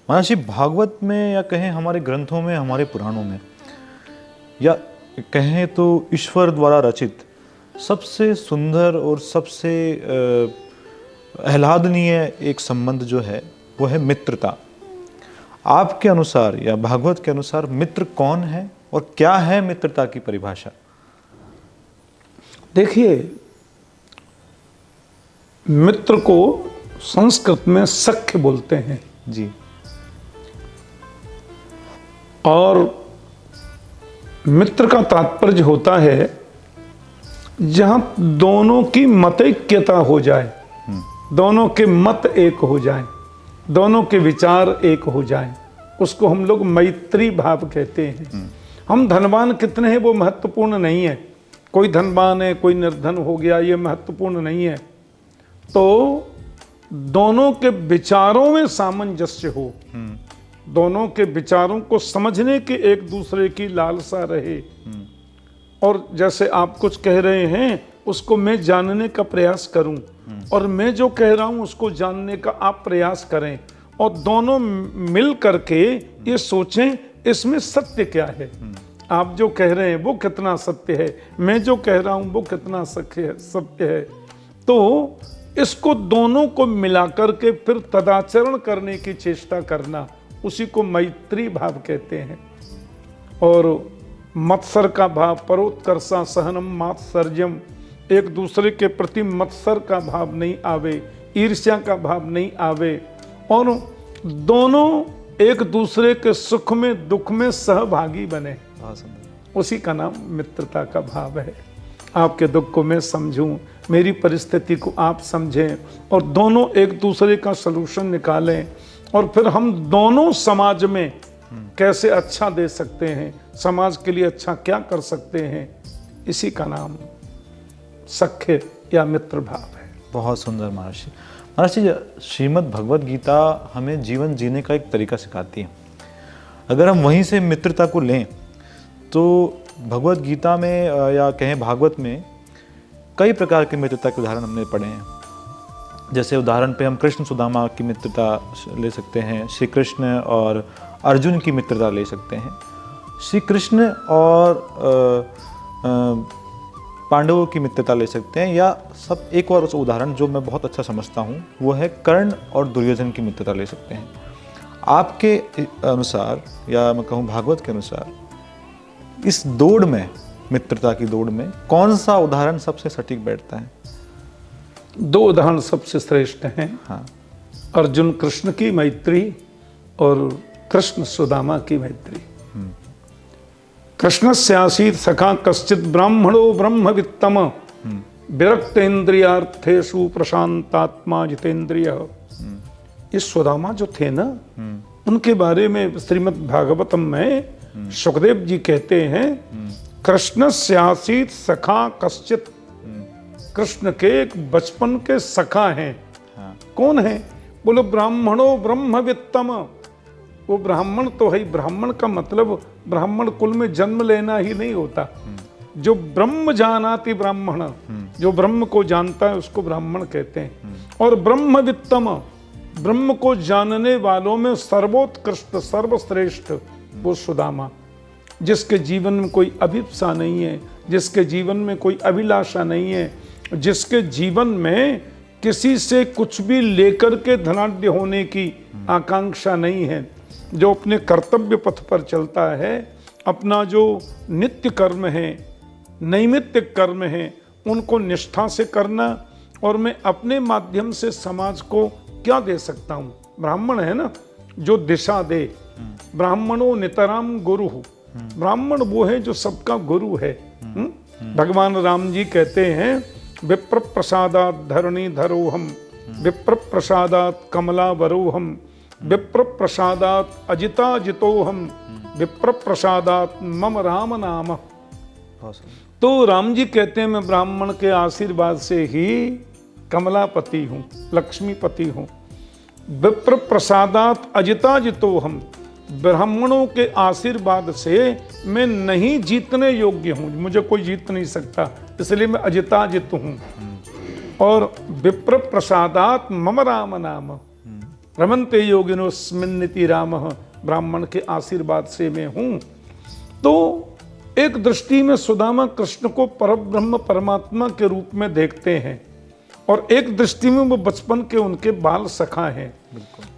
महर्षि, भागवत में या कहें हमारे ग्रंथों में, हमारे पुराणों में, या कहें तो ईश्वर द्वारा रचित सबसे सुंदर और सबसे आह्लादनीय एक संबंध जो है वो है मित्रता। आपके अनुसार या भागवत के अनुसार मित्र कौन है और क्या है मित्रता की परिभाषा? देखिए, मित्र को संस्कृत में सख्य बोलते हैं जी। और मित्र का तात्पर्य होता है जहां दोनों की मतैक्यता हो जाए, दोनों के मत एक हो जाए, दोनों के विचार एक हो जाए, उसको हम लोग मैत्री भाव कहते हैं। हम धनवान कितने हैं वो महत्वपूर्ण नहीं है, कोई धनवान है कोई निर्धन हो गया ये महत्वपूर्ण नहीं है। तो दोनों के विचारों में सामंजस्य हो, दोनों के विचारों को समझने की एक दूसरे की लालसा रहे, और जैसे आप कुछ कह रहे हैं उसको मैं जानने का प्रयास करूं और मैं जो कह रहा हूं उसको जानने का आप प्रयास करें, और दोनों मिल करके ये सोचें इसमें सत्य क्या है। आप जो कह रहे हैं वो कितना सत्य है, मैं जो कह रहा हूं वो कितना सत्य है। तो इसको दोनों को मिलाकर के फिर तदाचरण करने की चेष्टा करना, उसी को मैत्री भाव कहते हैं। और मत्सर का भाव, परोत्कर्षा सहनम मात्सर्यम, एक दूसरे के प्रति मत्सर का भाव नहीं आवे, ईर्ष्या का भाव नहीं आवे, और दोनों एक दूसरे के सुख में दुख में सहभागी बने, उसी का नाम मित्रता का भाव है। आपके दुख को मैं समझूं, मेरी परिस्थिति को आप समझें, और दोनों एक दूसरे का सलूशन निकालें, और फिर हम दोनों समाज में कैसे अच्छा दे सकते हैं, समाज के लिए अच्छा क्या कर सकते हैं, इसी का नाम सख्य या मित्र भाव है। बहुत सुंदर महर्षि। महर्षि, श्रीमद् भगवद गीता हमें जीवन जीने का एक तरीका सिखाती है। अगर हम वहीं से मित्रता को लें तो भगवद गीता में या कहें भागवत में कई प्रकार के मित्रता के उदाहरण हमने पढ़े हैं। जैसे उदाहरण पे हम कृष्ण सुदामा की मित्रता ले सकते हैं, श्री कृष्ण और अर्जुन की मित्रता ले सकते हैं, श्री कृष्ण और पांडवों की मित्रता ले सकते हैं, या सब एक और उदाहरण जो मैं बहुत अच्छा समझता हूँ वो है कर्ण और दुर्योधन की मित्रता ले सकते हैं। आपके अनुसार या मैं कहूँ भागवत के अनुसार इस दौड़ में, मित्रता की दौड़ में, कौन सा उदाहरण सबसे सटीक बैठता है? दो उदाहरण सबसे श्रेष्ठ हैं। हाँ। अर्जुन कृष्ण की मैत्री और कृष्ण सुदामा की मैत्री। कृष्णस्यासीत् सखा कश्चित् ब्राह्मणो ब्रह्मवित्तम विरक्तेन्द्रियार्थेषु प्रशांतात्मा जितेंद्रिय। ये सुदामा जो थे ना, उनके बारे में श्रीमद् भागवतम में सुखदेव जी कहते हैं, कृष्णस्यासीत् सखा कश्चित्, कृष्ण के एक बचपन के सखा हैं। हाँ। कौन है? बोलो ब्राह्मणो ब्रह्मवित्तम। वो ब्राह्मण तो है, ब्राह्मण का मतलब ब्राह्मण कुल में जन्म लेना ही नहीं होता। जो ब्रह्म जानाति ब्राह्मण, जो ब्रह्म को जानता है उसको ब्राह्मण कहते हैं। और ब्रह्मवित्तम, ब्रह्म को जानने वालों में सर्वोत्कृष्ट सर्वश्रेष्ठ वो सुदामा, जिसके जीवन में कोई अभिप्सा नहीं है, जिसके जीवन में कोई अभिलाषा नहीं है, जिसके जीवन में किसी से कुछ भी लेकर के धनाढ्य होने की आकांक्षा नहीं है, जो अपने कर्तव्य पथ पर चलता है, अपना जो नित्य कर्म है, नैमित्तिक कर्म है, उनको निष्ठा से करना, और मैं अपने माध्यम से समाज को क्या दे सकता हूँ। ब्राह्मण है ना जो दिशा दे, ब्राह्मणों नितराम गुरु, ब्राह्मण वो है जो सबका गुरु है। भगवान राम जी कहते हैं, विप्र प्रसादात धरणी धरोहम, विप्र प्रसादात कमला वरोहम, विप्र प्रसादात अजिता जितोहम, विप्र प्रसादात मम राम नाम। तो राम जी कहते हैं मैं ब्राह्मण के आशीर्वाद से ही कमलापति हूँ, लक्ष्मीपति हूँ। विप्र प्रसादात अजिता जितोहम, ब्राह्मणों के आशीर्वाद से मैं नहीं जीतने योग्य हूँ, मुझे कोई जीत नहीं सकता, इसलिए मैं अजिताजित हूँ। और विप्र प्रसादात मम राम नाम, रमन्ते योगिनोऽस्मिन्निति रामः, ब्राह्मण के आशीर्वाद से मैं हूं। तो एक दृष्टि में सुदामा कृष्ण को परब्रह्म परमात्मा के रूप में देखते हैं, और एक दृष्टि में वो बचपन के उनके बाल सखा हैं।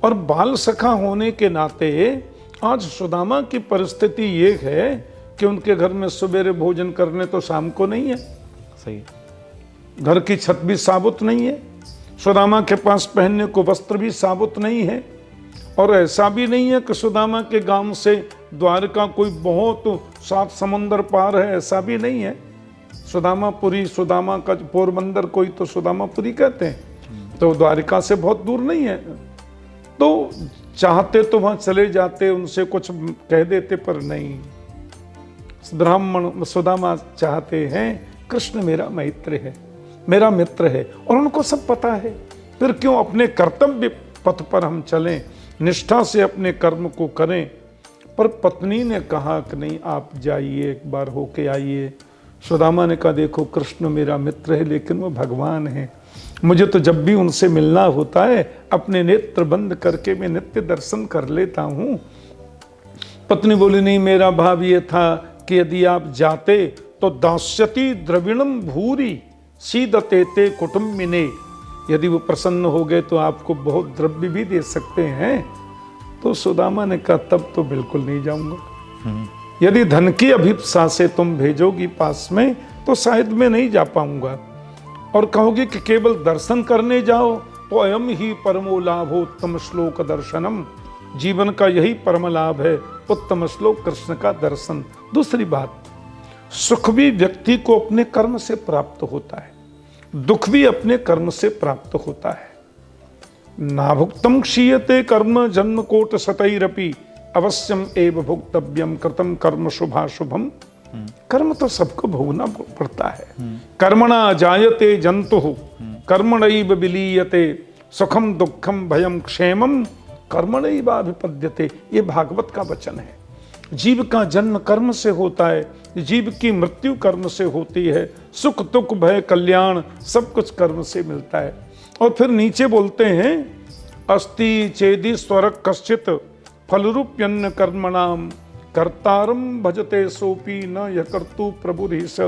और बाल सखा होने के नाते आज सुदामा की परिस्थिति ये है कि उनके घर में सवेरे भोजन करने तो शाम को नहीं है, सही, घर की छत भी साबुत नहीं है, सुदामा के पास पहनने को वस्त्र भी साबुत नहीं है। और ऐसा भी नहीं है कि सुदामा के गांव से द्वारका कोई बहुत 7 समुंदर पार है, ऐसा भी नहीं है। सुदामापुरी, सुदामा का पोरबंदर, कोई तो सुदामापुरी कहते हैं, तो द्वारिका से बहुत दूर नहीं है। तो चाहते तो वहां चले जाते, उनसे कुछ कह देते, पर नहीं, ब्राह्मण सुदामा चाहते हैं कृष्ण मेरा मित्र है, मेरा मित्र है, और उनको सब पता है। फिर क्यों अपने कर्तव्य पथ पर हम चलें, निष्ठा से अपने कर्म को करें। पर पत्नी ने कहा कि नहीं, आप जाइए, एक बार होके आइए। सुदामा ने कहा देखो कृष्ण मेरा मित्र है, लेकिन वो भगवान है, मुझे तो जब भी उनसे मिलना होता है अपने नेत्र बंद करके मैं नित्य दर्शन कर लेता हूं। पत्नी बोली नहीं, मेरा भाव ये था कि यदि आप जाते तो दास्यति द्रविणम भूरी सीदते ते कुटुम्बिने, यदि वो प्रसन्न हो गए तो आपको बहुत द्रव्य भी दे सकते हैं। तो सुदामा ने कहा तब तो बिल्कुल नहीं जाऊंगा, यदि धन की अभिप्सा से तुम भेजोगी पास में तो शायद मैं नहीं जा पाऊंगा, और कहोगे कि केवल दर्शन करने जाओ तो अयम ही परमो लाभो उत्तम श्लोक दर्शनम, जीवन का यही परम लाभ है, उत्तम श्लोक कृष्ण का दर्शन। दूसरी बात, सुख भी व्यक्ति को अपने कर्म से प्राप्त होता है, दुख भी अपने कर्म से प्राप्त होता है। नाभुक्तम क्षीयते कर्म जन्म कोट शतैरपि, अवश्यम एव भोक्तव्यम कृतम कर्म शुभाशुभम। कर्म तो सबको भोगना पड़ता है। कर्मणा जायते जंतु कर्मणैव विलीयते, सुखम दुखम भयम क्षेमम कर्मणैवाभिपद्यते। ये भागवत का वचन है। जीव का जन्म कर्म से होता है, जीव की मृत्यु कर्म से होती है, सुख दुख भय कल्याण सब कुछ कर्म से मिलता है। और फिर नीचे बोलते हैं अस्ति चेदीश्वर कश्चित फलरूप्यन्न कर्मणाम कर्तारम भजते सोपी न यह कर्तु प्रभु रीश।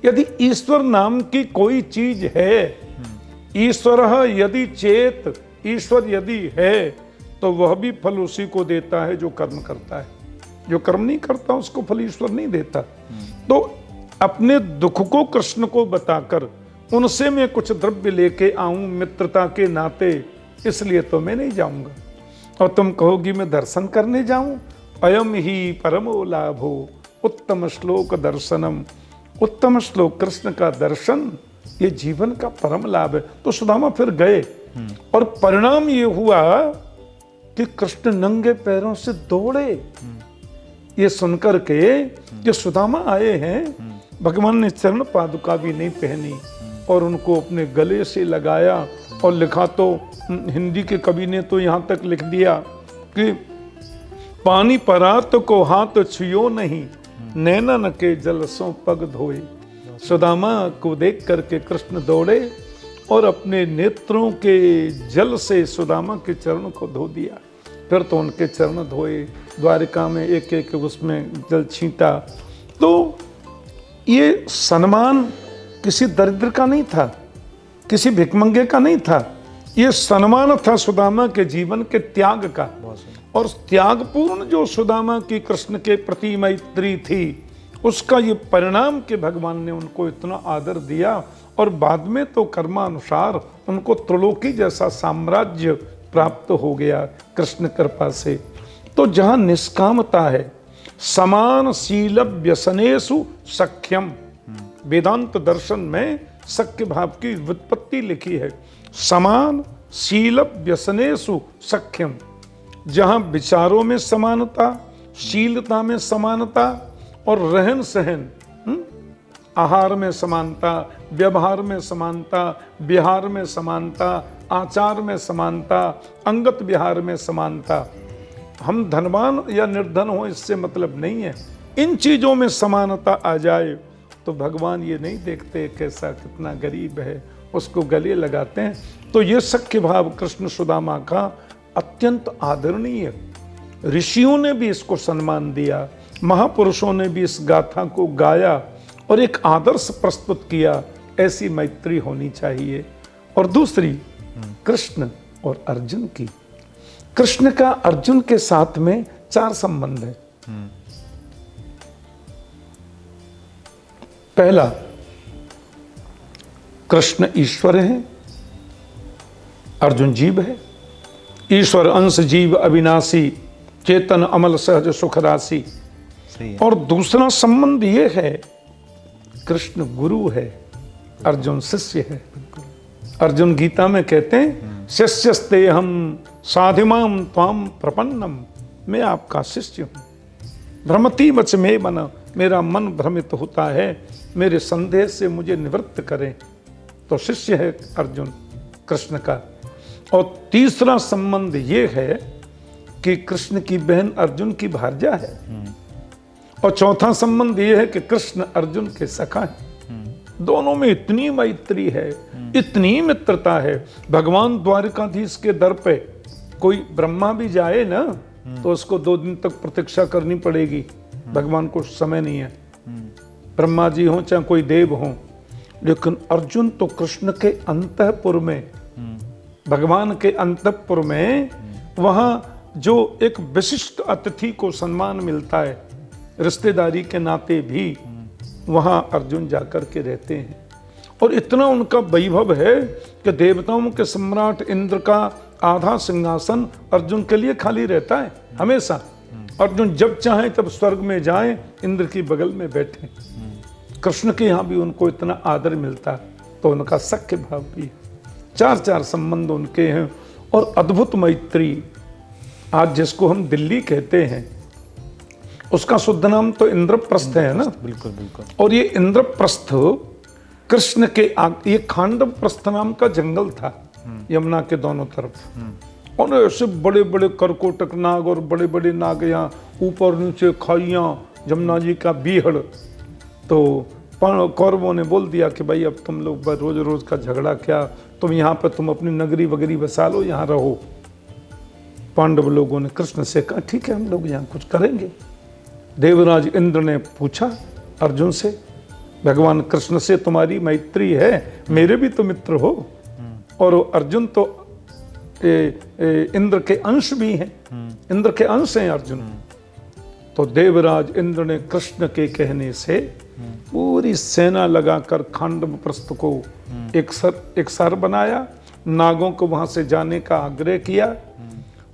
यदि ईश्वर नाम की कोई चीज है, ईश्वर यदि चेत, ईश्वर यदि है, तो वह भी फल उसी को देता है जो कर्म करता है। जो कर्म नहीं करता उसको फल ईश्वर नहीं देता। तो अपने दुख को कृष्ण को बताकर उनसे मैं कुछ द्रव्य लेके आऊं मित्रता के नाते, इसलिए तो मैं नहीं जाऊंगा। और तुम कहोगी मैं दर्शन करने जाऊं, अयम ही परमो लाभो उत्तम श्लोक दर्शनम। उत्तम श्लोक कृष्ण का दर्शन ये जीवन का परम लाभ है। तो सुदामा फिर गए, और परिणाम ये हुआ कि कृष्ण नंगे पैरों से दौड़े। ये सुनकर के जो सुदामा आए हैं, भगवान ने चरण पादुका भी नहीं पहनी और उनको अपने गले से लगाया। और लिखा तो हिंदी के कवि ने तो यहाँ तक लिख दिया कि पानी परात को हाथ छुयो नहीं, नैनन के जल सो पग धोए। सुदामा को देख करके कृष्ण दौड़े और अपने नेत्रों के जल से सुदामा के चरण को धो दिया। फिर तो उनके चरण धोए, द्वारिका में एक एक उसमें जल छींटा। तो ये सम्मान किसी दरिद्र का नहीं था, किसी भिखमंगे का नहीं था, ये सम्मान था सुदामा के जीवन के त्याग का। और त्यागपूर्ण जो सुदामा की कृष्ण के प्रति मैत्री थी, उसका ये परिणाम कि भगवान ने उनको इतना आदर दिया। और बाद में तो कर्मानुसार उनको त्रिलोकी जैसा साम्राज्य प्राप्त हो गया कृष्ण कृपा से। तो जहाँ निष्कामता है, समान शील व्यसनेषु सख्यम, वेदांत दर्शन में सख्य भाव की व्युत्पत्ति लिखी है। समान शील व्यसनेषु सख्यम, जहाँ विचारों में समानता, शीलता में समानता, और रहन सहन, आहार में समानता, व्यवहार में समानता, विहार में समानता, आचार में समानता, अंगत विहार में समानता। हम धनवान या निर्धन हो इससे मतलब नहीं है, इन चीजों में समानता आ जाए तो भगवान ये नहीं देखते कैसा कितना गरीब है, उसको गले लगाते हैं। तो ये सख्य भाव कृष्ण सुदामा का अत्यंत आदरणीय। ऋषियों ने भी इसको सम्मान दिया, महापुरुषों ने भी इस गाथा को गाया और एक आदर्श प्रस्तुत किया। ऐसी मैत्री होनी चाहिए। और दूसरी कृष्ण और अर्जुन की। कृष्ण का अर्जुन के साथ में 4 संबंध है। पहला, कृष्ण ईश्वर है, अर्जुन जीव है। ईश्वर अंश जीव अविनाशी, चेतन अमल सहज सुख राशि। सही है। और दूसरा संबंध ये है, कृष्ण गुरु है, अर्जुन शिष्य है। अर्जुन गीता में कहते हैं, शिष्यस्ते हम साधिमाम त्वाम प्रपन्नम, मैं आपका शिष्य हूं। भ्रमति वच में मन, मेरा मन भ्रमित होता है, मेरे संदेह से मुझे निवृत्त करें। तो शिष्य है अर्जुन कृष्ण का। और तीसरा संबंध ये है कि कृष्ण की बहन अर्जुन की भार्या है। और चौथा संबंध ये है कि कृष्ण अर्जुन के सखा है। दोनों में इतनी मैत्री है, इतनी मित्रता है। भगवान द्वारिकाधीश के दर पे कोई ब्रह्मा भी जाए ना, तो उसको 2 दिन तक प्रतीक्षा करनी पड़ेगी। भगवान को समय नहीं है, ब्रह्मा जी हो चाहे कोई देव हो। लेकिन अर्जुन तो कृष्ण के अंतःपुर में, भगवान के अंतःपुर में, वहां जो एक विशिष्ट अतिथि को सम्मान मिलता है, रिश्तेदारी के नाते भी वहां अर्जुन जाकर के रहते हैं। और इतना उनका वैभव है कि देवताओं के सम्राट इंद्र का आधा सिंहासन अर्जुन के लिए खाली रहता है हमेशा। अर्जुन जब चाहे तब स्वर्ग में जाए, इंद्र की बगल में बैठे। कृष्ण के यहाँ भी उनको इतना आदर मिलता है, तो उनका सख्य भाव भी है। 4 संबंध उनके हैं। और अद्भुत मैत्री, आज जिसको हम दिल्ली कहते हैं, उसका शुद्ध नाम तो इंद्रप्रस्थ है ना। बिल्कुल बिल्कुल। और ये इंद्रप्रस्थ कृष्ण के ये खांडव प्रस्थ नाम का जंगल था, यमुना के दोनों तरफ। और ऐसे बड़े बड़े करकोटक नाग और बड़े बड़े नाग, यहाँ ऊपर नीचे खाइयाँ, जमुना जी का बीहड़। तो कौरवों ने बोल दिया कि भाई अब तुम लोग रोज रोज का झगड़ा क्या, तुम यहाँ पर तुम अपनी नगरी वगैरह बसा लो, यहाँ रहो। पांडव लोगों ने कृष्ण से कहा ठीक है, हम लोग यहाँ कुछ करेंगे। देवराज इंद्र ने पूछा अर्जुन से, भगवान कृष्ण से तुम्हारी मैत्री है, मेरे भी तो मित्र हो। और अर्जुन तो इंद्र के अंश भी हैं, इंद्र के अंश हैं अर्जुन। तो देवराज इंद्र ने कृष्ण के कहने से पूरी सेना लगाकर खांडव प्रस्थ को एक सर बनाया, नागों को वहां से जाने का आग्रह किया।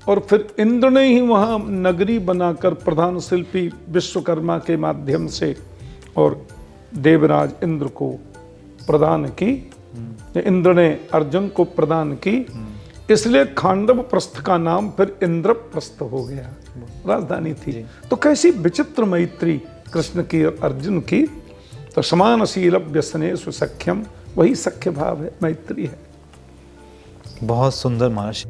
और फिर इंद्र ने ही वहां नगरी बनाकर प्रधान शिल्पी विश्वकर्मा के माध्यम से और देवराज इंद्र को प्रदान की। इंद्र ने अर्जुन को प्रदान की, इसलिए खांडव प्रस्थ का नाम फिर इंद्रप्रस्थ हो गया, राजधानी थी। तो कैसी विचित्र मैत्री कृष्ण की और अर्जुन की। तो समानशील व्यसनेषु सख्यम, वही सख्य भाव है, मैत्री है। बहुत सुंदर महर्षि।